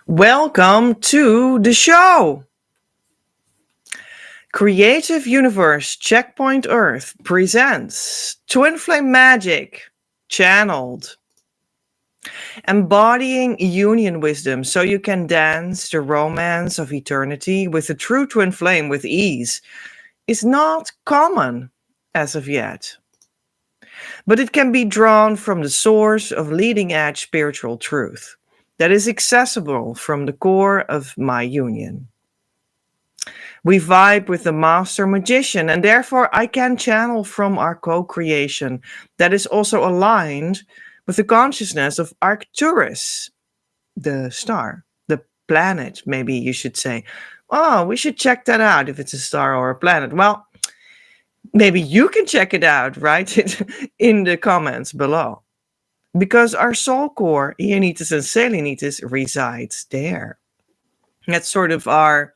Welcome to the show. Creative Universe Checkpoint Earth presents TwinFlamergy channeled, embodying union wisdom so you can dance the romance of eternity with a true twin flame with ease is not common as of yet. But it can be drawn from the source of leading edge spiritual truth that is accessible from the core of my union. We vibe with the master magician, and therefore I can channel from our co-creation that is also aligned with the consciousness of Arcturus, the star, the planet, maybe you should say. Oh, we should check that out if it's a star or a planet. Well, maybe you can check it out, right? In the comments below. Because our soul core, Ionitis and Selenitis, resides there. That's sort of our,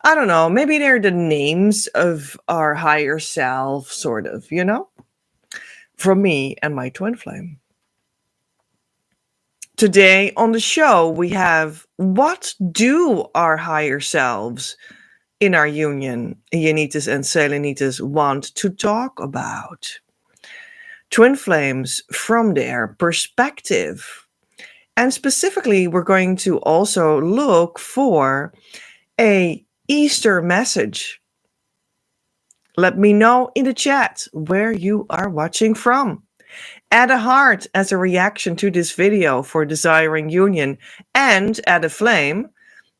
I don't know, maybe they're the names of our higher self, sort of, from me and my twin flame. Today on the show, we have what do our higher selves in our union, Ionitis and Selenitis, want to talk about? Twin flames from their perspective. And specifically, we're going to also look for a Easter message. Let me know in the chat where you are watching from. Add a heart as a reaction to this video for desiring union, and add a flame,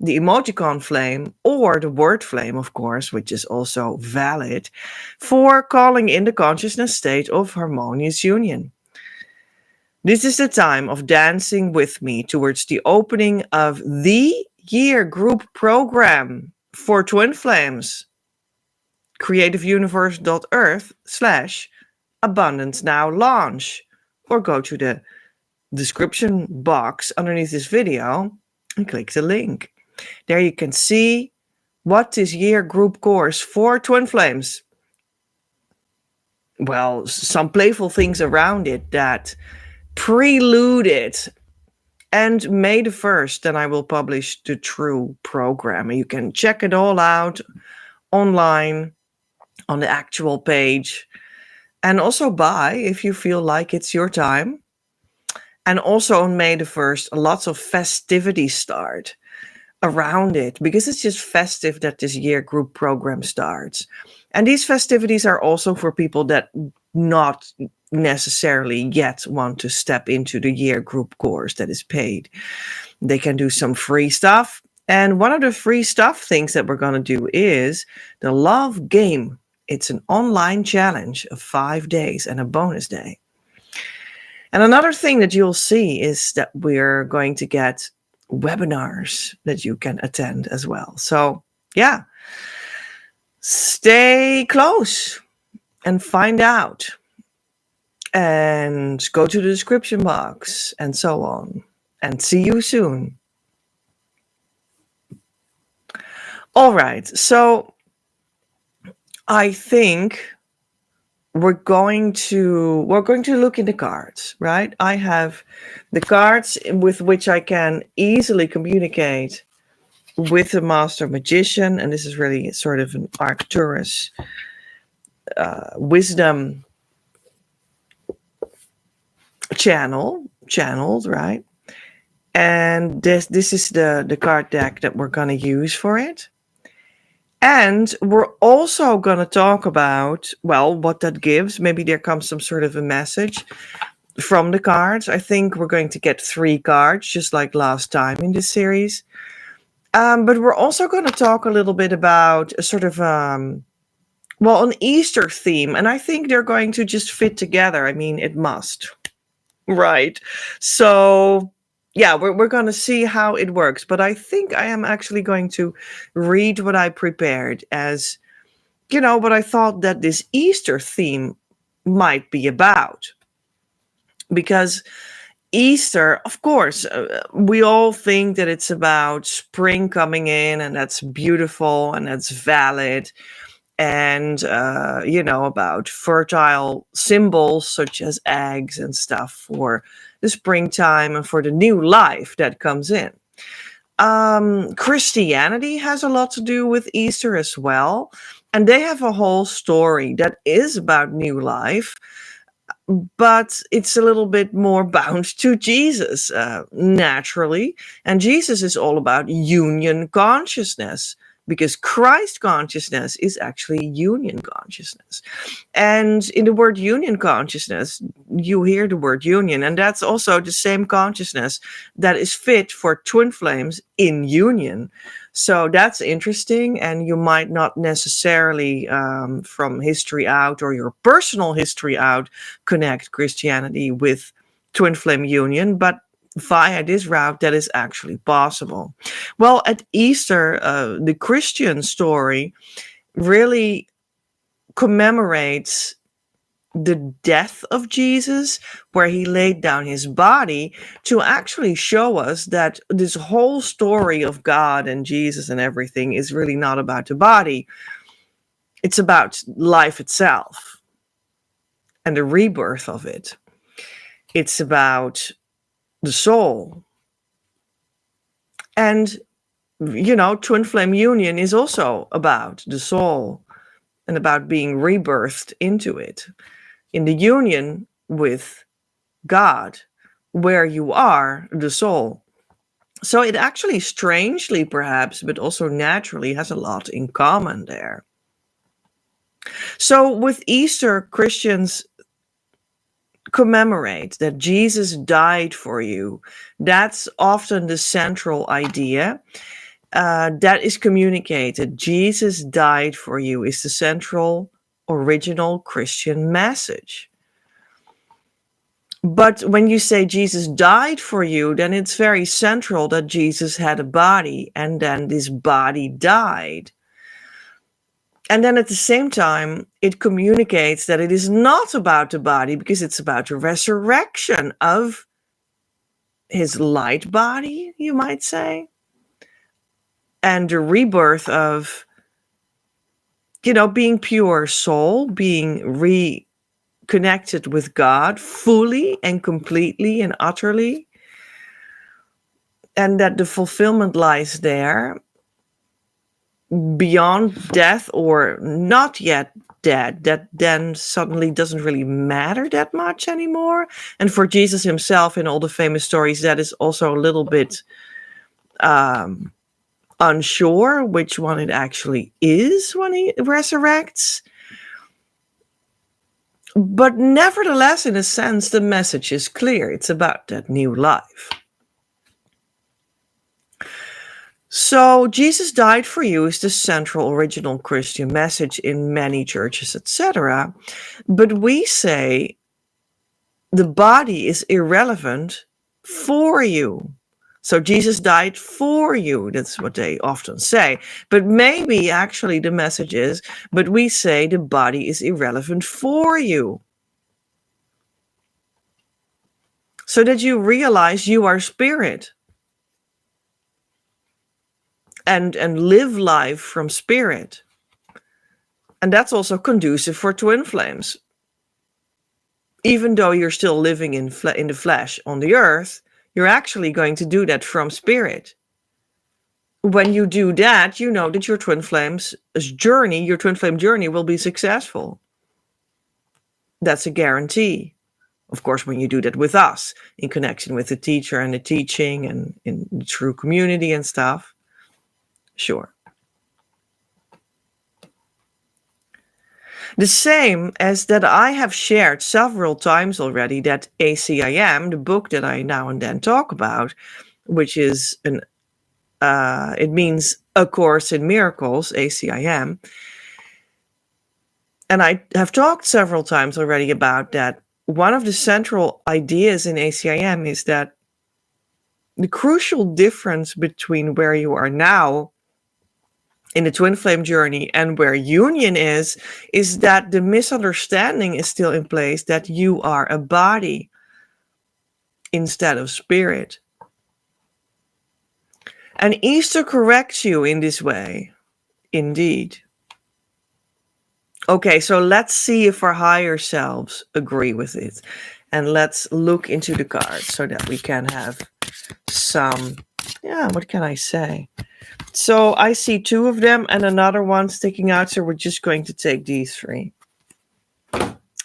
the emojicon flame, or the word flame, of course, which is also valid, for calling in the consciousness state of harmonious union. This is the time of dancing with me towards the opening of the year group program for Twin Flames. creativeuniverse.earth/abundance now launch, or go to the description box underneath this video and click the link. There you can see what this year group course for Twin Flames, well, some playful things around it that prelude it. And May the 1st, then I will publish the true program. You can check it all out online on the actual page, and also buy if you feel like it's your time. And also on May the 1st, lots of festivities start around it, because it's just festive that this year group program starts. And these festivities are also for people that not necessarily yet want to step into the year group course that is paid. They can do some free stuff. And one of the free stuff things that we're going to do is the love game. It's an online challenge of 5 days and a bonus day. And another thing that you'll see is that we're going to get webinars that you can attend as well. So yeah, stay close and find out, and go to the description box and so on, and see you soon. All right, so I think we're going to look in the cards, right? I have the cards with which I can easily communicate with the master magician, and this is really sort of an Arcturus wisdom channeled, right? And this is the card deck that we're going to use for it. And we're also going to talk about, well, what that gives. Maybe there comes some sort of a message from the cards. I think we're going to get 3 cards, just like last time in this series. But we're also going to talk a little bit about a sort of, an Easter theme. And I think they're going to just fit together. I mean, it must. Right. So yeah, we're going to see how it works. But I think I am actually going to read what I prepared as, what I thought that this Easter theme might be about. Because Easter, of course, we all think that it's about spring coming in, and that's beautiful and that's valid. And, about fertile symbols such as eggs and stuff for the springtime and for the new life that comes in. Christianity has a lot to do with Easter as well. And they have a whole story that is about new life, but it's a little bit more bound to Jesus, naturally. And Jesus is all about union consciousness, because Christ consciousness is actually union consciousness. And in the word union consciousness, you hear the word union, and that's also the same consciousness that is fit for twin flames in union. So that's interesting, and you might not necessarily, from history out or your personal history out, connect Christianity with twin flame union, but via this route, that is actually possible. Well, at Easter, the Christian story really commemorates the death of Jesus, where he laid down his body, to actually show us that this whole story of God and Jesus and everything is really not about the body. It's about life itself and the rebirth of it. It's about the soul. And, twin flame union is also about the soul and about being rebirthed into it, in the union with God, where you are the soul. So it actually, strangely perhaps, but also naturally, has a lot in common there. So with Easter, Christians commemorate that Jesus died for you. That's often the central idea that is communicated. Jesus died for you is the central, original Christian message. But when you say Jesus died for you, then it's very central that Jesus had a body, and then this body died. And then at the same time, it communicates that it is not about the body, because it's about the resurrection of his light body, you might say, and the rebirth of, being pure soul, being reconnected with God fully and completely and utterly, and that the fulfillment lies there, beyond death or not yet dead, that then suddenly doesn't really matter that much anymore. And for Jesus himself, in all the famous stories, that is also a little bit unsure which one it actually is when he resurrects. But nevertheless, in a sense, the message is clear. It's about that new life. So Jesus died for you is the central original Christian message in many churches, etc. But we say the body is irrelevant for you. So Jesus died for you. That's what they often say. But maybe actually the message is, but we say the body is irrelevant for you. So that you realize you are spirit. And live life from spirit. And that's also conducive for twin flames. Even though you're still living in the flesh on the earth, you're actually going to do that from spirit. When you do that, you know that your twin flame journey will be successful. That's a guarantee. Of course, when you do that with us, in connection with the teacher and the teaching and in the true community and stuff, sure. The same as that I have shared several times already that ACIM, the book that I now and then talk about, which is it means A Course in Miracles, ACIM. And I have talked several times already about that. One of the central ideas in ACIM is that the crucial difference between where you are now in the twin flame journey and where union is that the misunderstanding is still in place that you are a body instead of spirit. And Easter corrects you in this way, indeed. Okay, so let's see if our higher selves agree with it. And let's look into the cards so that we can have some Yeah, what can I say? So I see two of them and another one sticking out, so we're just going to take these three.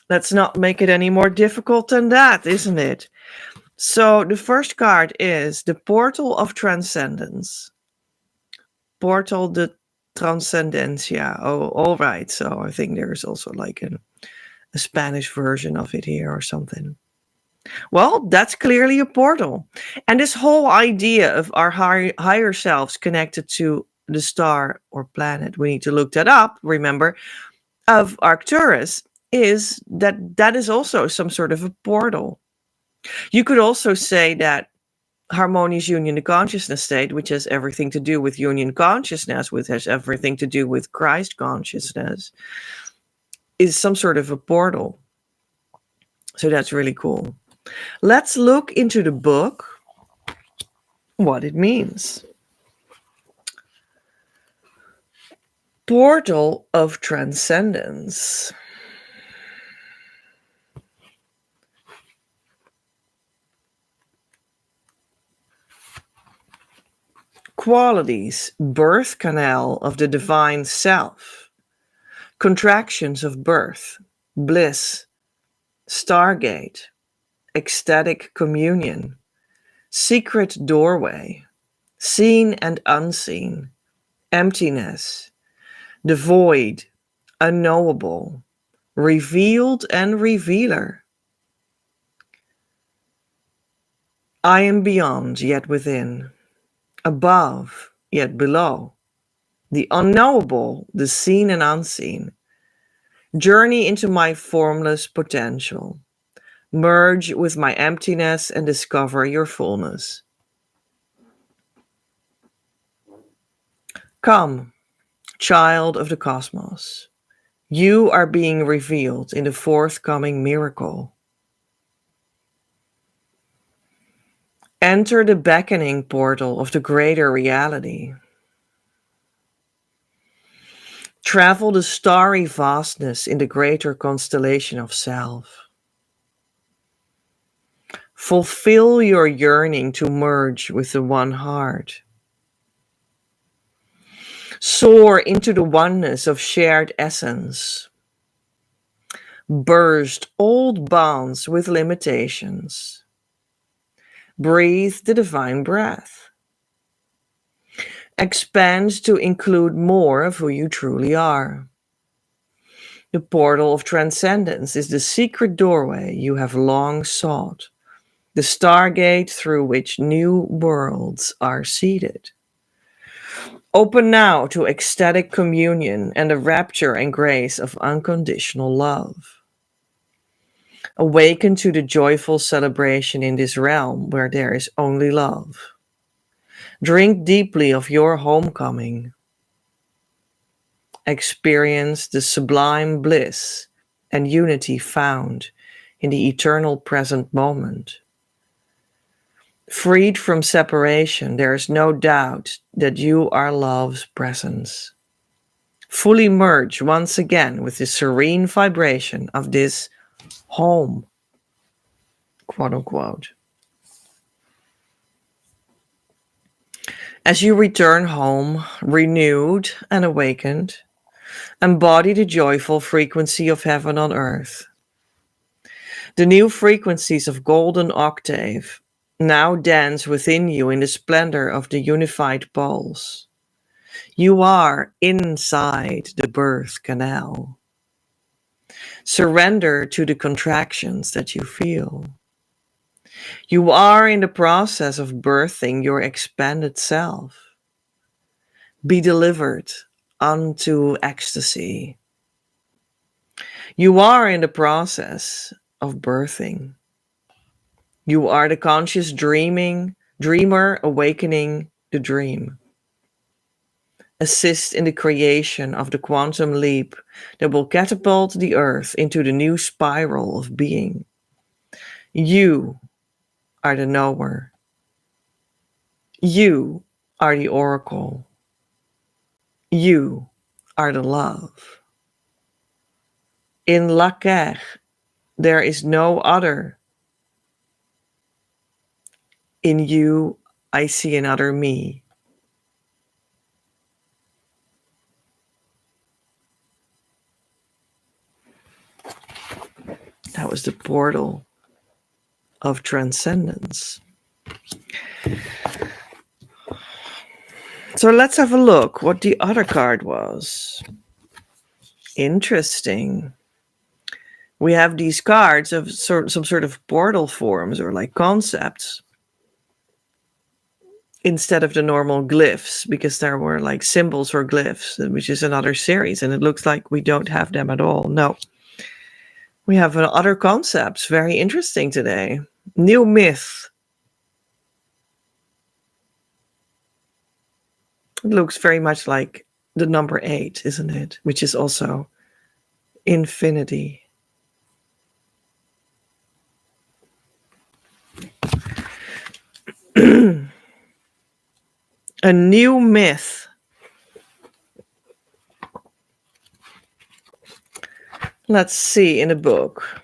Let's not make it any more difficult than that, isn't it? So the first card is the Portal of Transcendence. Portal de Transcendencia. Oh, all right. So I think there's also like a Spanish version of it here or something. Well, that's clearly a portal. And this whole idea of our higher selves connected to the star or planet, we need to look that up, remember, of Arcturus, is that is also some sort of a portal. You could also say that harmonious union to consciousness state, which has everything to do with union consciousness, which has everything to do with Christ consciousness, is some sort of a portal. So that's really cool. Let's look into the book, what it means. Portal of Transcendence. Qualities: birth canal of the divine self, contractions of birth, bliss, stargate, ecstatic communion, secret doorway, seen and unseen, emptiness, the void, unknowable, revealed and revealer. I am beyond, yet within, above, yet below, the unknowable, the seen and unseen. Journey into my formless potential. Merge with my emptiness and discover your fullness. Come, child of the cosmos. You are being revealed in the forthcoming miracle. Enter the beckoning portal of the greater reality. Travel the starry vastness in the greater constellation of self. Fulfill your yearning to merge with the one heart. Soar into the oneness of shared essence. Burst old bonds with limitations. Breathe the divine breath. Expand to include more of who you truly are. The portal of transcendence is the secret doorway you have long sought, the stargate through which new worlds are seeded. Open now to ecstatic communion and the rapture and grace of unconditional love. Awaken to the joyful celebration in this realm where there is only love. Drink deeply of your homecoming. Experience the sublime bliss and unity found in the eternal present moment. Freed from separation, there is no doubt that you are love's presence. Fully merge once again with the serene vibration of this home, quote unquote. As you return home, renewed and awakened, embody the joyful frequency of heaven on earth. The new frequencies of golden octave now dance within you in the splendor of the unified poles. You are inside the birth canal. Surrender to the contractions that you feel. You are in the process of birthing your expanded self. Be delivered unto ecstasy. You are in the process of birthing. You are the conscious dreamer awakening the dream. Assist in the creation of the quantum leap that will catapult the earth into the new spiral of being. You are the knower. You are the oracle. You are the love. In Laquer, there is no other. In you I see another me. That was the portal of transcendence. So let's have a look what the other card was. Interesting. We have these cards of some sort of portal forms or like concepts instead of the normal glyphs, because there were like symbols or glyphs, which is another series, and it looks like we don't have them at all. No. We have other concepts. Very interesting today. New myth. It looks very much like the number 8, isn't it? Which is also infinity. A new myth. Let's see in the book.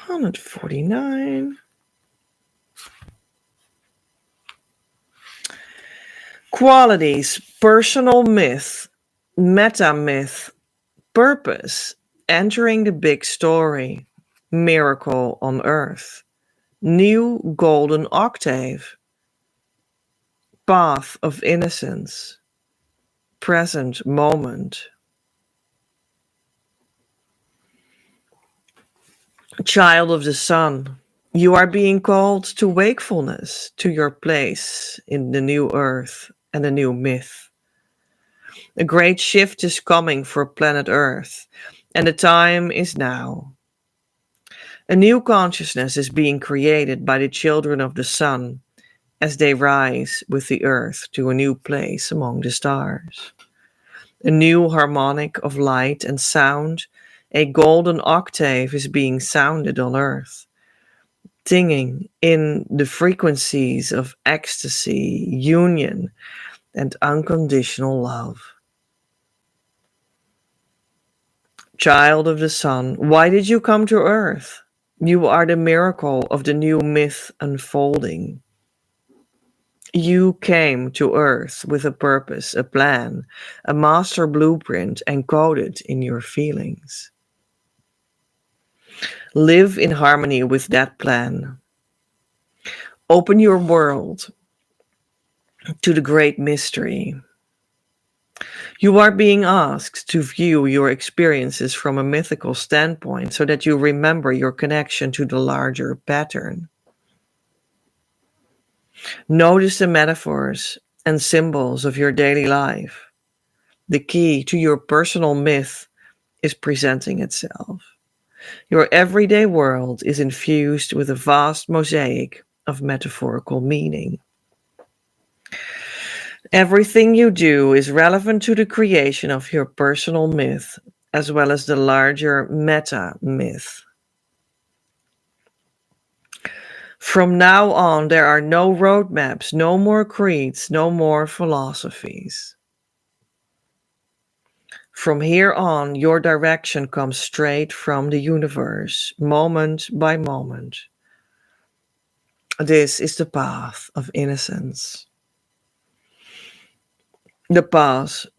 149. Qualities, personal myth, meta myth, purpose, entering the big story, miracle on earth, new golden octave, path of innocence, present moment. Child of the sun, you are being called to wakefulness, to your place in the new earth and the new myth. A great shift is coming for planet Earth, and the time is now. A new consciousness is being created by the children of the sun as they rise with the earth to a new place among the stars. A new harmonic of light and sound, a golden octave is being sounded on earth, singing in the frequencies of ecstasy, union, and unconditional love. Child of the sun, why did you come to earth? You are the miracle of the new myth unfolding. You came to earth with a purpose, a plan, a master blueprint encoded in your feelings. Live in harmony with that plan. Open your world to the great mystery. You are being asked to view your experiences from a mythical standpoint so that you remember your connection to the larger pattern. Notice the metaphors and symbols of your daily life. The key to your personal myth is presenting itself. Your everyday world is infused with a vast mosaic of metaphorical meaning. Everything you do is relevant to the creation of your personal myth, as well as the larger meta myth. From now on, there are no roadmaps, no more creeds, no more philosophies. From here on, your direction comes straight from the universe, moment by moment. This is the path of innocence. The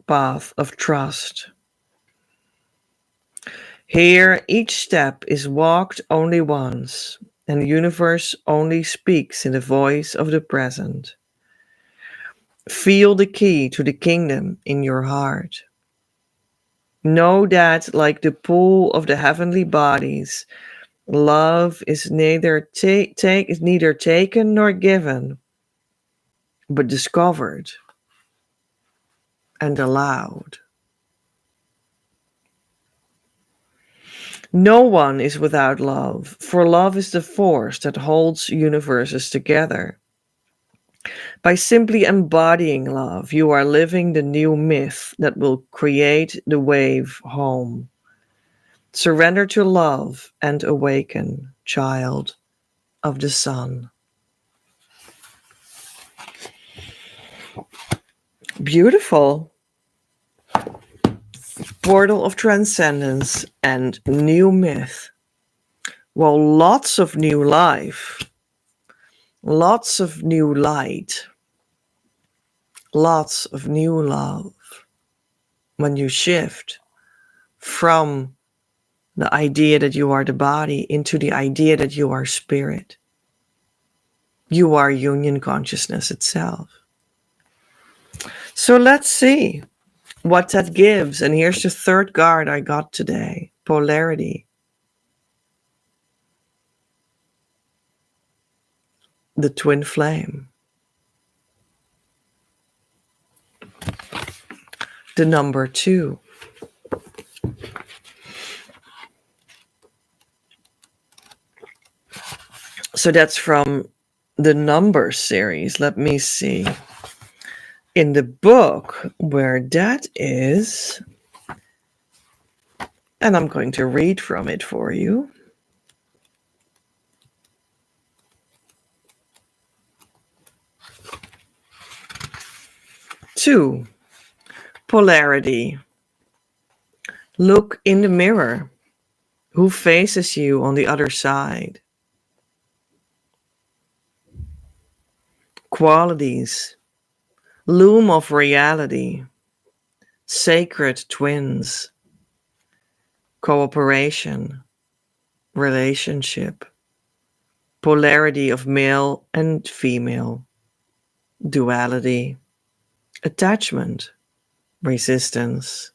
path of trust. Here, each step is walked only once, and the universe only speaks in the voice of the present. Feel the key to the kingdom in your heart. Know that, like the pool of the heavenly bodies, love is neither taken nor given, but discovered and allowed. No one is without love, for love is the force that holds universes together. By simply embodying love, you are living the new myth that will create the wave home. Surrender to love and awaken, child of the sun. Beautiful. Portal of transcendence and new myth. Well, lots of new life, lots of new light, lots of new love when you shift from the idea that you are the body into the idea that you are spirit. You are union consciousness itself. So let's see what that gives. And here's the third card I got today: polarity. The twin flame. The number 2. So that's from the Numbers series. Let me see. In the book where that is, and I'm going to read from it for you. Two, polarity. Look in the mirror. Who faces you on the other side? Qualities. Loom of reality. Sacred twins. Cooperation. Relationship. Polarity of male and female. Duality. Attachment. Resistance.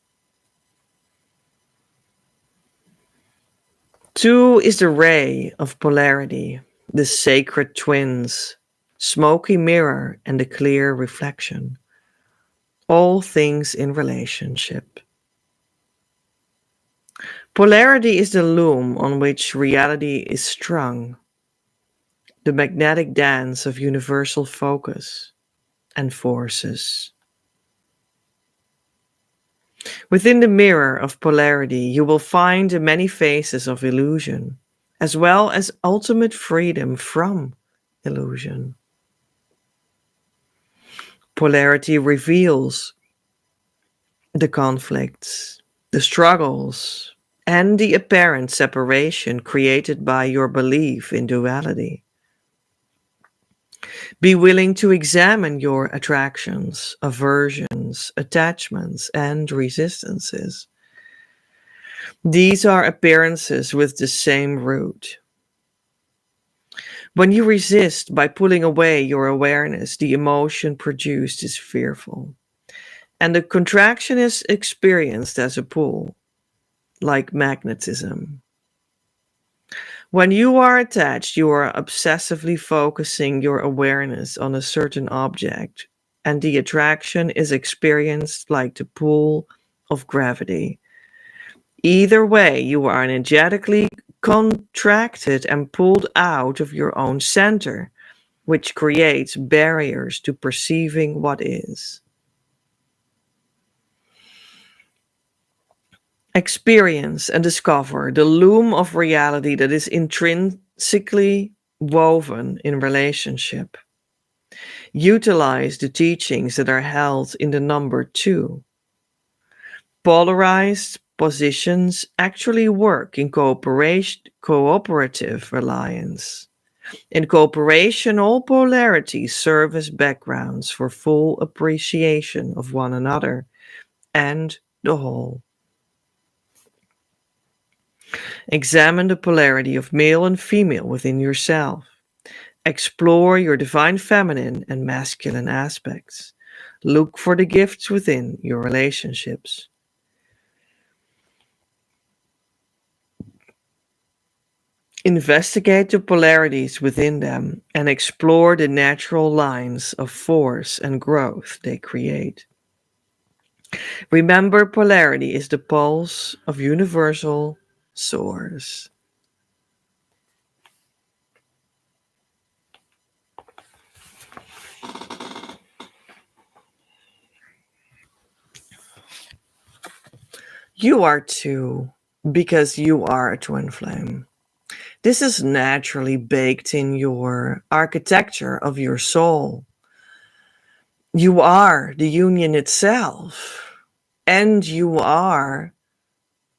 2 is the ray of polarity, the sacred twins, smoky mirror and the clear reflection. All things in relationship. Polarity is the loom on which reality is strung, the magnetic dance of universal focus and forces. Within the mirror of polarity, you will find the many faces of illusion, as well as ultimate freedom from illusion. Polarity reveals the conflicts, the struggles, and the apparent separation created by your belief in duality. Be willing to examine your attractions, aversions, attachments, and resistances. These are appearances with the same root. When you resist by pulling away your awareness, the emotion produced is fearful, and the contraction is experienced as a pull, like magnetism. When you are attached, you are obsessively focusing your awareness on a certain object, and the attraction is experienced like the pull of gravity. Either way, you are energetically contracted and pulled out of your own center, which creates barriers to perceiving what is. Experience and discover the loom of reality that is intrinsically woven in relationship. Utilize the teachings that are held in the number 2. Polarized positions actually work in cooperative alliance. In cooperation, all polarities serve as backgrounds for full appreciation of one another and the whole. Examine the polarity of male and female within yourself. Explore your divine feminine and masculine aspects. Look for the gifts within your relationships. Investigate the polarities within them and explore the natural lines of force and growth they create. Remember, polarity is the pulse of universal source. You are too, because you are a twin flame. This is naturally baked in your architecture of your soul. You are the union itself, and you are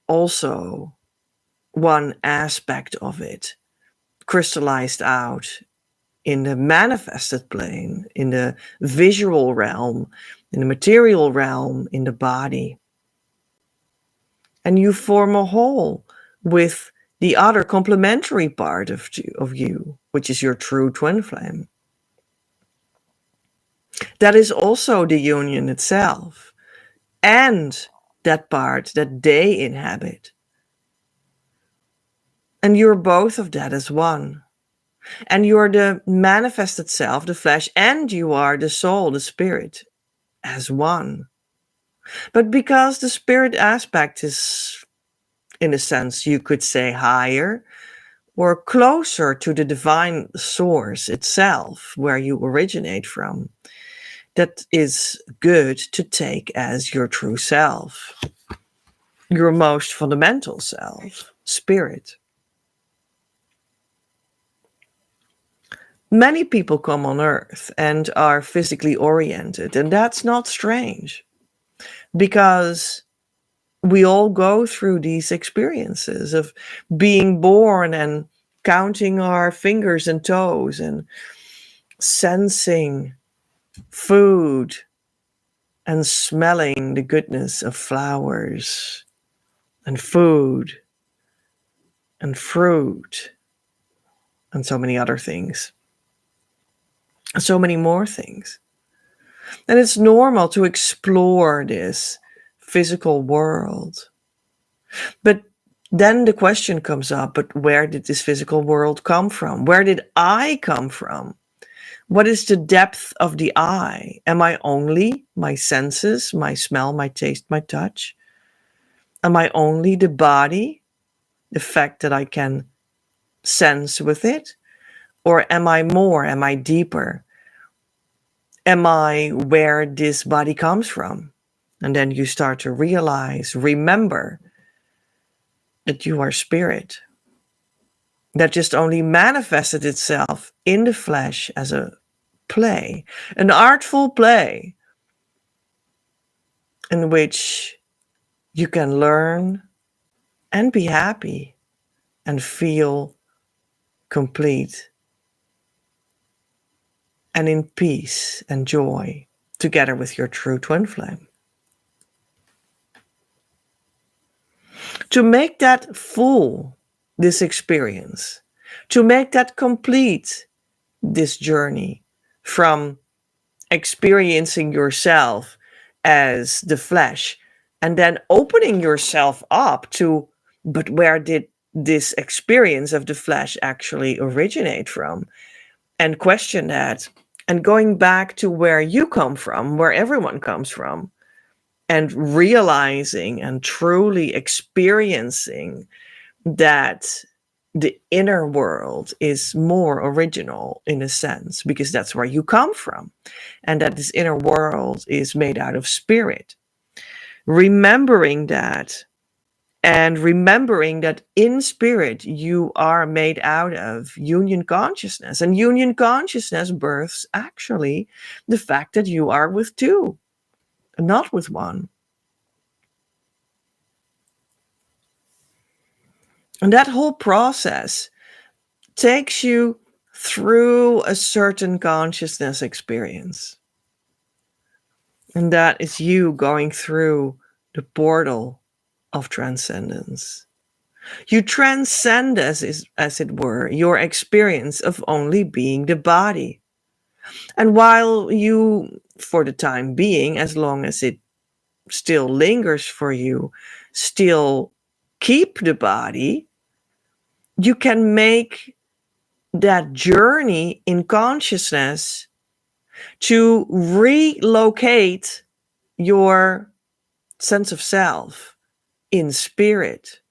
also one aspect of it crystallized out in the manifested plane, in the visual realm, in the material realm, in the body. And you form a whole with the other complementary part of you, which is your true twin flame. That is also the union itself, and that part that they inhabit. And you're both of that as one. And you're the manifested self, the flesh, and you are the soul, the spirit, as one. But because the spirit aspect is, in a sense, you could say higher or closer to the divine source itself, where you originate from, that is good to take as your true self, your most fundamental self, spirit. Many people come on earth and are physically oriented, and that's not strange because we all go through these experiences of being born and counting our fingers and toes and sensing food and smelling the goodness of flowers and food and fruit and so many other things. So many more things. And it's normal to explore this physical world. But then the question comes up, but where did this physical world come from? Where did I come from? What is the depth of the I? Am I only my senses, my smell, my taste, my touch? Am I only the body, the fact that I can sense with it? Or am I more? Am I deeper? Am I where this body comes from? And then you start to realize, remember that you are spirit. That just only manifested itself in the flesh as a play, an artful play in which you can learn and be happy and feel complete and in peace and joy together with your true twin flame. To make that full, this experience, to make that complete, this journey from experiencing yourself as the flesh and then opening yourself up to, but where did this experience of the flesh actually originate from? And question that, and going back to where you come from, where everyone comes from, and realizing and truly experiencing that the inner world is more original in a sense, because that's where you come from, and that this inner world is made out of spirit. Remembering that, and remembering that in spirit you are made out of union consciousness, and union consciousness births actually the fact that you are with two, not with one. And that whole process takes you through a certain consciousness experience. And that is you going through the portal of transcendence. You transcend, as it were, your experience of only being the body. And while you, for the time being, as long as it still lingers for you, still keep the body, you can make that journey in consciousness to relocate your sense of self in spirit,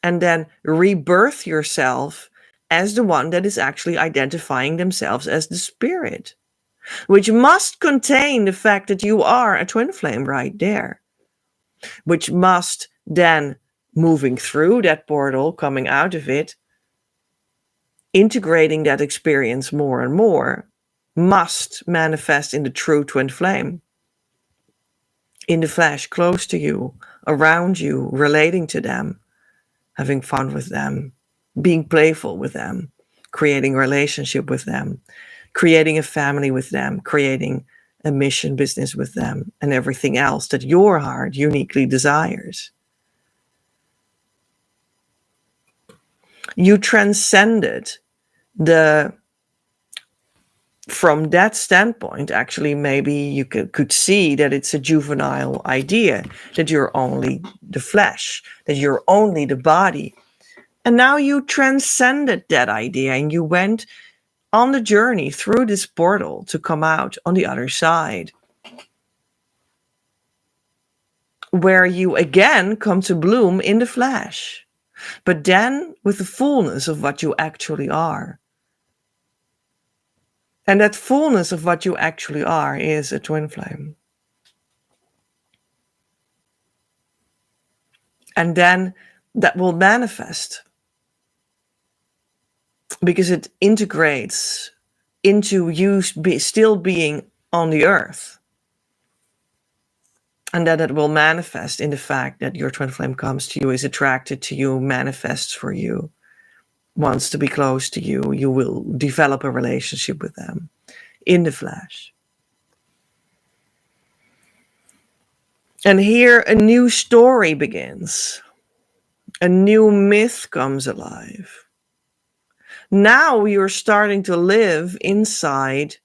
and then rebirth yourself as the one that is actually identifying themselves as the spirit, which must contain the fact that you are a twin flame right there, which must then, moving through that portal, coming out of it, integrating that experience more and more, must manifest in the true twin flame, in the flesh, close to you, around you, relating to them, having fun with them, being playful with them, creating a relationship with them, creating a family with them, creating a mission business with them, and everything else that your heart uniquely desires. You transcended from that standpoint, actually, maybe you could see that it's a juvenile idea, that you're only the flesh, that you're only the body. And now you transcended that idea and you went on the journey through this portal to come out on the other side, where you again come to bloom in the flesh, but then with the fullness of what you actually are. And that fullness of what you actually are is a twin flame. And then that will manifest because it integrates into you still being on the earth. And then it will manifest in the fact that your twin flame comes to you, is attracted to you, manifests for you, wants to be close to you. You will develop a relationship with them in the flesh. And here a new story begins. A new myth comes alive. Now you're starting to live inside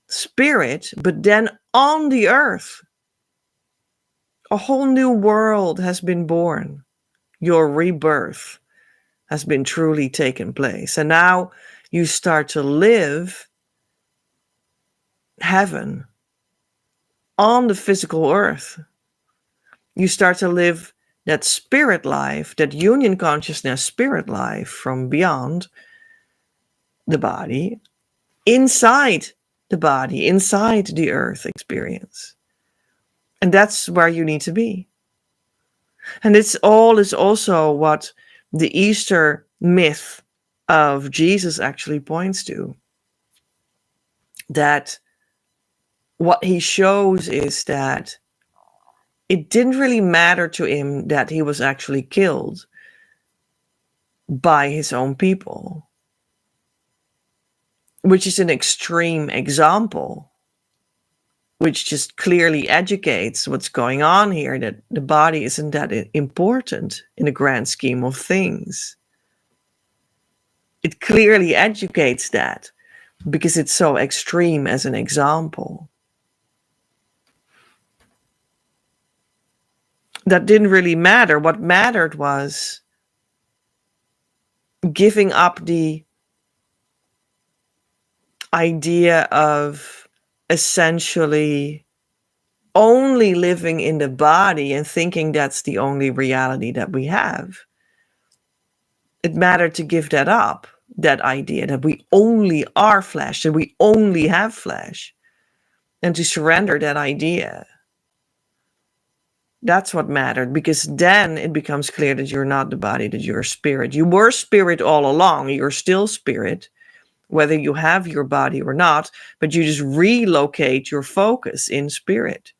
spirit, but then on the earth. A whole new world has been born. Your rebirth has been truly taken place. And now you start to live heaven on the physical earth. You start to live that spirit life, that union consciousness spirit life from beyond the body, inside the body, inside the earth experience. And that's where you need to be. And this all is also what the Easter myth of Jesus actually points to. That what he shows is that it didn't really matter to him that he was actually killed by his own people, which is an extreme example, which just clearly educates what's going on here, that the body isn't that important in the grand scheme of things. It clearly educates that because it's so extreme as an example. That didn't really matter. What mattered was giving up the idea of essentially only living in the body and thinking that's the only reality that we have. It mattered to give that up, that idea that we only are flesh, that we only have flesh, and to surrender that idea. That's what mattered, because then it becomes clear that you're not the body, that you're spirit. You were spirit all along. You're still spirit, whether you have your body or not, but you just relocate your focus in spirit.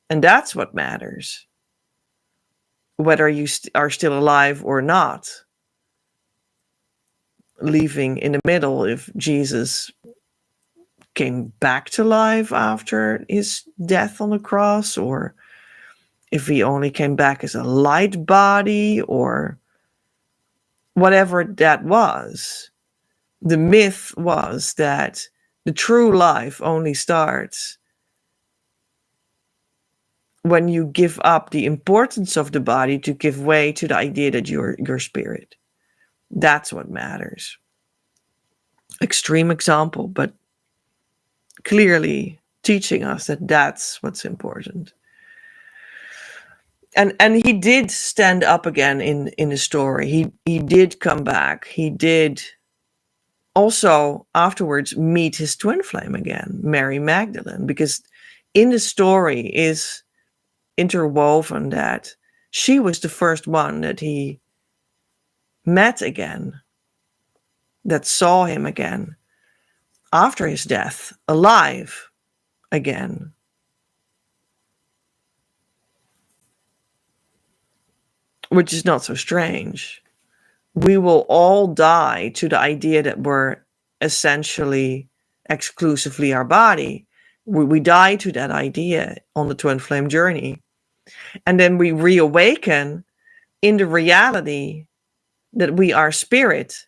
And that's what matters, whether you are still alive or not. Leaving in the middle, if Jesus came back to life after his death on the cross, or if he only came back as a light body, or whatever that was. The myth was that the true life only starts when you give up the importance of the body to give way to the idea that you're spirit. That's what matters. Extreme example, but clearly teaching us that that's what's important. And he did stand up again in the story. He did come back. He did also afterwards meet his twin flame again, Mary Magdalene, because in the story is interwoven that she was the first one that he met again, that saw him again after his death, alive again. which is not so strange. We will all die to the idea that we're essentially exclusively our body. We die to that idea on the twin flame journey. And then we reawaken in the reality that we are spirit.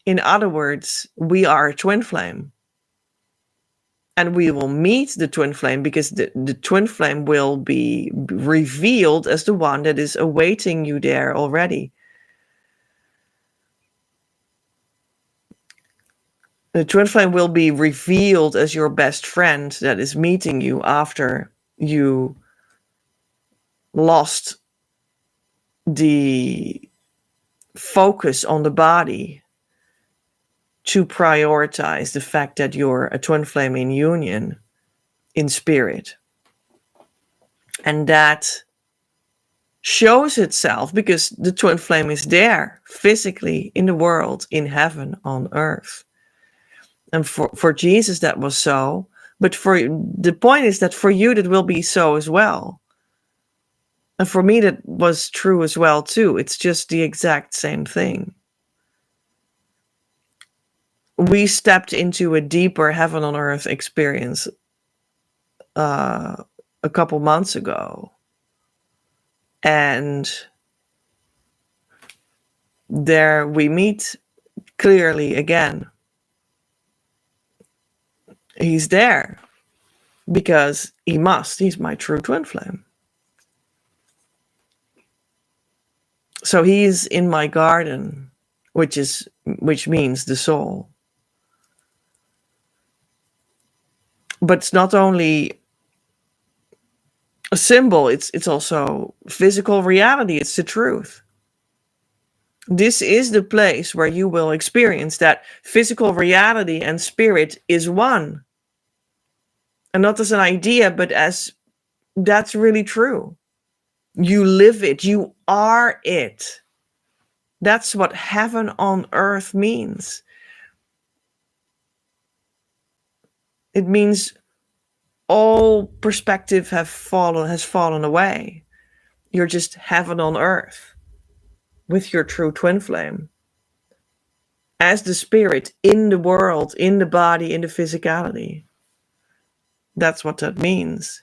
In other words, we are a twin flame. And we will meet the twin flame because the twin flame will be revealed as the one that is awaiting you there already. The twin flame will be revealed as your best friend that is meeting you after you lost the focus on the body to prioritize the fact that you're a twin flame in union in spirit. And that shows itself because the twin flame is there physically in the world, in heaven, on earth. And for Jesus that was so, but for the point is that for you that will be so as well. And for me that was true as well too. It's just the exact same thing. We stepped into a deeper heaven on earth experience a couple months ago. And there we meet clearly again. He's there because he must. He's my true twin flame. So he's in my garden, which means the soul. But it's not only a symbol, it's also physical reality. It's the truth. This is the place where you will experience that physical reality and spirit is one. And not as an idea, but as that's really true. You live it. You are it. That's what heaven on earth means. It means all perspective has fallen away. You're just heaven on earth with your true twin flame. As the spirit in the world, in the body, in the physicality. That's what that means.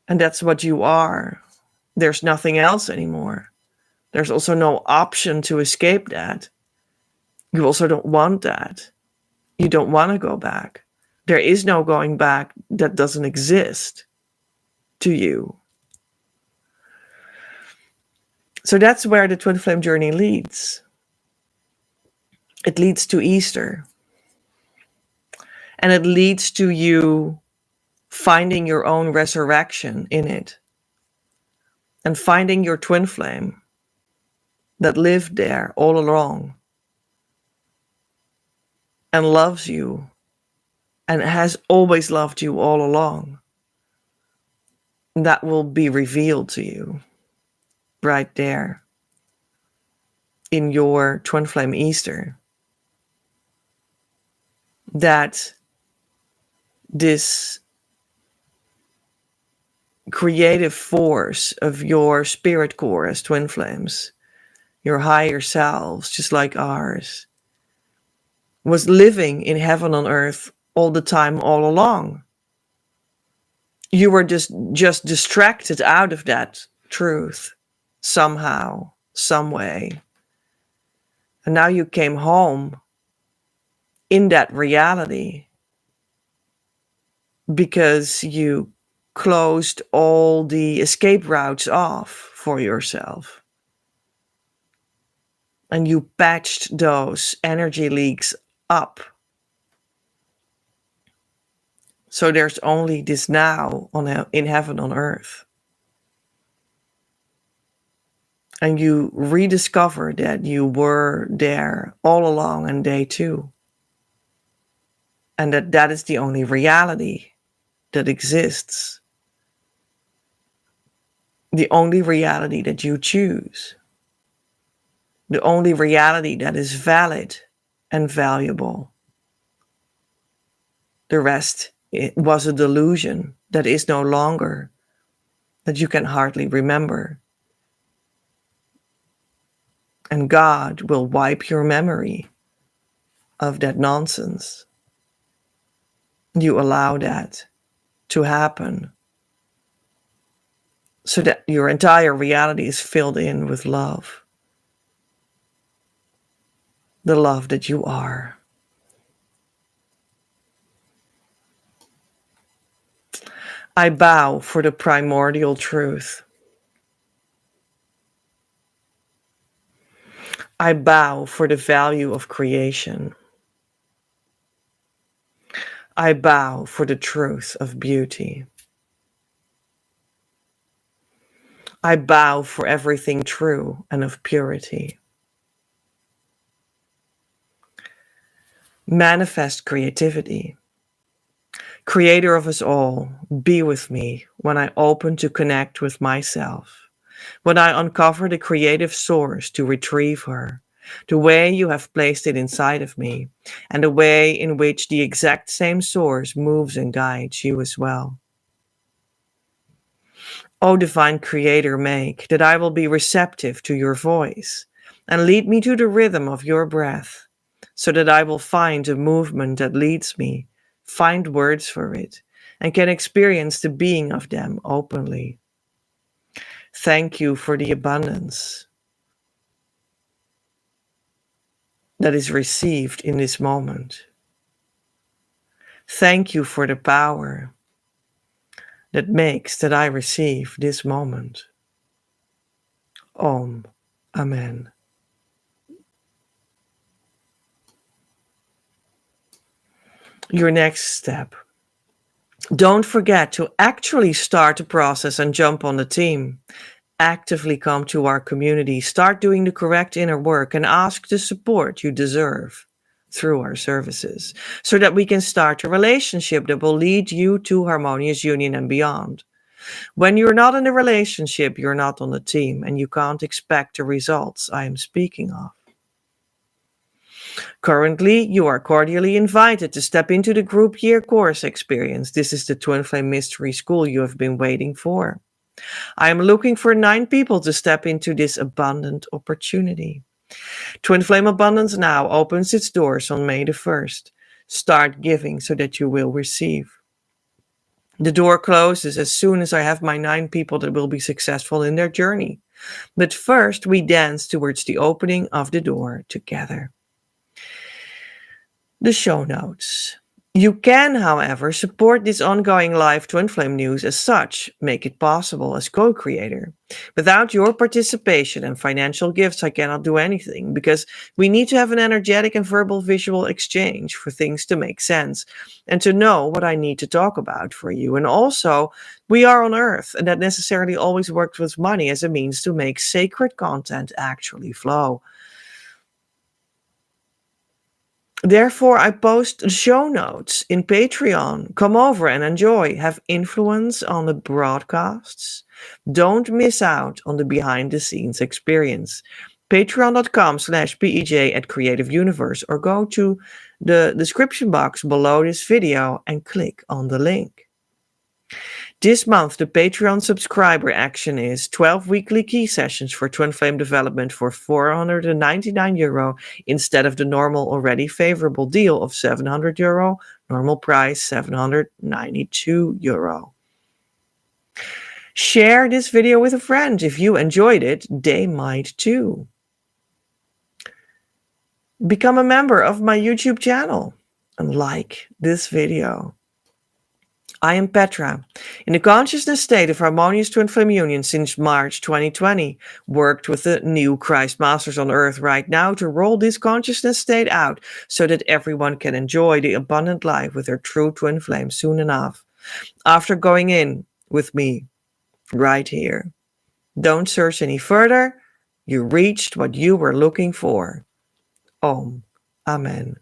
And that's what you are. There's nothing else anymore. There's also no option to escape that. You also don't want that. You don't want to go back. There is no going back that doesn't exist to you. So that's where the twin flame journey leads. It leads to Easter. And it leads to you finding your own resurrection in it. And finding your twin flame that lived there all along. And loves you. And has always loved you all along. That will be revealed to you. Right there. In your twin flame Easter. That this creative force of your spirit core as twin flames, your higher selves, just like ours, was living in heaven on earth all the time, all along. You were just distracted out of that truth somehow, some way. And now you came home in that reality because you closed all the escape routes off for yourself. And you patched those energy leaks up. So there's only this now in heaven on earth. And you rediscover that you were there all along on day 2. And that is the only reality that exists. The only reality that you choose. The only reality that is valid and valuable. The rest, it was a delusion that is no longer, that you can hardly remember. And God will wipe your memory of that nonsense. You allow that to happen so that your entire reality is filled in with love. The love that you are. I bow for the primordial truth. I bow for the value of creation. I bow for the truth of beauty. I bow for everything true and of purity. Manifest creativity. Creator of us all, be with me when I open to connect with myself, when I uncover the creative source to retrieve her, the way you have placed it inside of me, and the way in which the exact same source moves and guides you as well. O divine creator, make that I will be receptive to your voice and lead me to the rhythm of your breath, so that I will find a movement that leads me, find words for it, and can experience the being of them openly. Thank you for the abundance that is received in this moment. Thank you for the power that makes that I receive this moment. Om. Amen. Your next step. Don't forget to actually start the process and jump on the team. Actively come to our community, start doing the correct inner work, and ask the support you deserve through our services, so that we can start a relationship that will lead you to harmonious union and beyond. When you're not in a relationship, you're not on the team, and you can't expect the results I am speaking of. Currently, you are cordially invited to step into the group year course experience. This is the Twin Flame Mystery School you have been waiting for. I am looking for 9 people to step into this abundant opportunity. Twin Flame Abundance Now opens its doors on May the 1st. Start giving so that you will receive. The door closes as soon as I have my 9 people that will be successful in their journey. But first, we dance towards the opening of the door together. The show notes. You can, however, support this ongoing live Twin Flame news as such, make it possible as co-creator. Without your participation and financial gifts, I cannot do anything, because we need to have an energetic and verbal visual exchange for things to make sense and to know what I need to talk about for you. And also, we are on Earth, and that necessarily always works with money as a means to make sacred content actually flow. Therefore, I post the show notes in Patreon. Come over and enjoy. Have influence on the broadcasts. Don't miss out on the behind-the-scenes experience. Patreon.com/PEJ at Creative Universe, or go to the description box below this video and click on the link. This month, the Patreon subscriber action is 12 weekly key sessions for Twin Flame development for €499 instead of the normal already favorable deal of €700, normal price €792. Share this video with a friend. If you enjoyed it, they might too. Become a member of my YouTube channel and like this video. I am Petra, in the consciousness state of harmonious Twin Flame union since March 2020, worked with the new Christ Masters on Earth right now to roll this consciousness state out so that everyone can enjoy the abundant life with their true Twin Flame soon enough. After going in with me, right here. Don't search any further. You reached what you were looking for. Om. Amen.